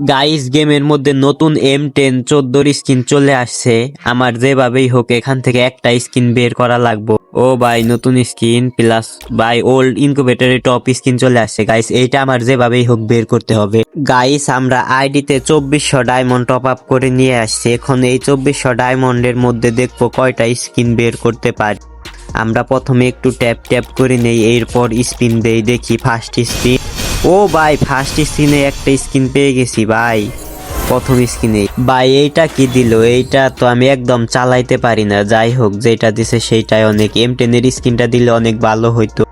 Guys গেমের মধ্যে নতুন M10 14 স্কিন চলে আসছে। আমার যেভাবেই হোক এখান থেকে একটা স্কিন বের করা লাগবে। ও ভাই নতুন স্কিন প্লাস ভাই ওল্ড ইনকিউবেটরে টপ স্কিন চলে আসছে গাইস, এইটা আমার যেভাবেই হোক বের করতে হবে। গাইস আমরা আইডিতে 2400 ডায়মন্ড টপ আপ করে নিয়ে আসছি। এখন এই 2400 ডায়মন্ডের মধ্যে দেখবো কয়টা স্কিন বের করতে পারি। আমরা প্রথমে একটু ট্যাপ ট্যাপ করে নেই, এরপর স্পিন দেই, দেখি ফার্স্ট স্পিন। ও ভাই ফার্স্ট স্কিনে একটা স্কিন পেয়ে গেছি ভাই, প্রথম স্কিনে। ভাই এইটা কি দিল? এইটা তো আমি একদম চালাইতে পারি না। যাই হোক যেটা দিছে সেইটাই অনেক। M10 স্কিনটা দিলে অনেক ভালো হইতো।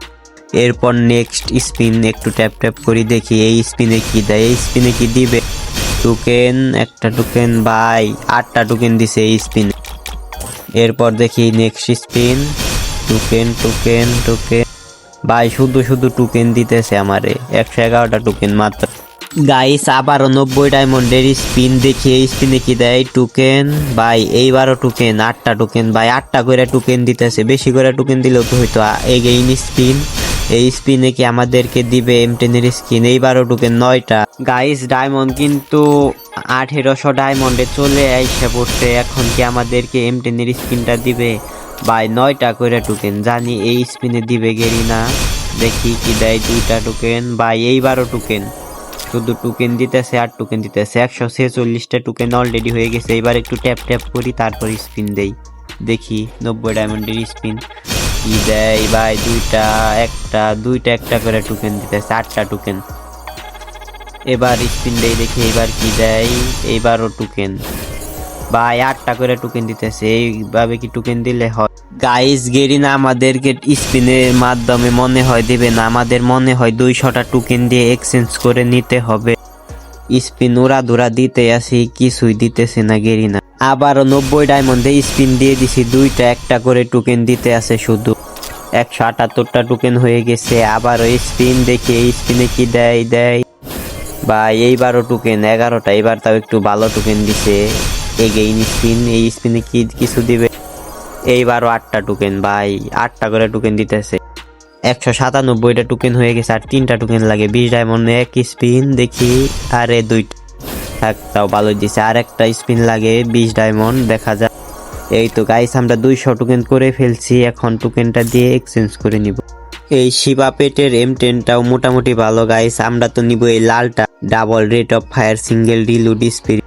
এরপর নেক্সট স্পিন একটু ট্যাপ ট্যাপ করি, দেখি এই স্পিনে কি দেয়। এই স্পিনে কি দিবে? টোকেন, একটা টোকেন ভাই, 8টা টোকেন দিছে এই স্পিনে। এরপর দেখি next spin, token token token ভাই, শুধু শুধু টোকেন দিতেছে আমারে। 111টা টোকেন মাত্র। গাইস আবারও 90 ডায়মন্ডের স্পিন, দেখি এই স্পিনে কি দেয়। টোকেন ভাই, এইবারও টোকেন, 8টা টোকেন ভাই, 8টা করে টোকেন দিতেছে। বেশি করে টোকেন দিলেও তো হয়তো। এগেইন স্পিন, এই স্পিনে কি আমাদেরকে দিবে M10 স্কিন? এইবারও টোকেন 9টা। গাইস ডায়মন্ড কিন্তু 1800 ডায়মন্ডে চলে আইসা পড়ছে। এখন কি আমাদেরকে M10 স্কিনটা দিবে? ভাই 9টা করে টোকেন, জানি এই স্পিনে দিবে গেরিনা। দেখি কি দেয়। 2টা টোকেন ভাই, এইবারও টোকেন, শুধু টোকেন দিতেছে আর টোকেন দিতেছে। 146টা টোকেন অলরেডি হয়ে গেছে। এবার একটু ট্যাপ ট্যাপ করি, তারপর স্পিন দেই, দেখি 90 ডায়মন্ডের স্পিন কি দেয়। ভাই দুইটা একটা করে টোকেন দিতেছে, 8টা টোকেন। এবার স্পিন দেই, দেখি এবার কি দেয়। এইবারও টোকেন ভাই, 8টা করে টোকেন দিতেছে। এইভাবে কি টোকেন দিলে হয়? গাইস গেরিনা আমাদেরকে স্পিনের মাধ্যমে মনে হয় দিবে না, আমাদের মনে হয় 200টা টোকেন দিয়ে এক্সচেঞ্জ করে নিতে হবে। স্পিন ওরা ধরা দিতে আসি, কিছুই দিতেছে না গেরিনা। আবারও 90 ডায়মন্ডে স্পিন দিয়ে দিছি, দুইটা একটা করে টোকেন দিতে আছে শুধু। 178টা টোকেন হয়ে গেছে। আবারও স্পিন, দেখি এই স্পিনে কি দেয় ভাই, এইবারও টোকেন 11টা। এবার তাও একটু ভালো টোকেন দিছে। এগেইন স্পিন, এই স্পিনে কি কিছু দিবে? এইবারও 8টা টোকেন ভাই, 8টা করে টোকেন দিতেছে। 197টা টোকেন হয়ে গেছে, আর 3টা টোকেন লাগে। 20 ডায়মন্ডে এক স্পিন, দেখি। আরে 2টা থাকতাও ভালো দিছে। আর একটা স্পিন লাগে 20 ডায়মন্ড, দেখা যাক। এই তো গাইস আমরা 200 টোকেন করে ফেলছি। এখন টোকেনটা দিয়ে এক্সচেঞ্জ করে নিব। এই শিবা পেটের M10টাও মোটামুটি ভালো গাইস। আমরা তো নিব এই লালটা, double rate of fire single reload speed.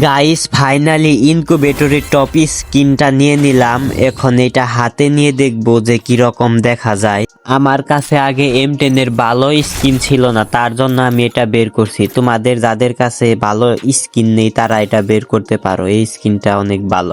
Guys finally ইনকিউবেটরের টপ স্কিনটা নিয়ে নিলাম। এখন এটা হাতে নিয়ে দেখবো যে কিরকম দেখা যায়। আমার কাছে আগে M10 ভালো স্কিন ছিল না, তার জন্য আমি এটা বের করছি। তোমাদের যাদের কাছে ভালো স্কিন নেই তারা এটা বের করতে পারো, এই স্কিনটা অনেক ভালো।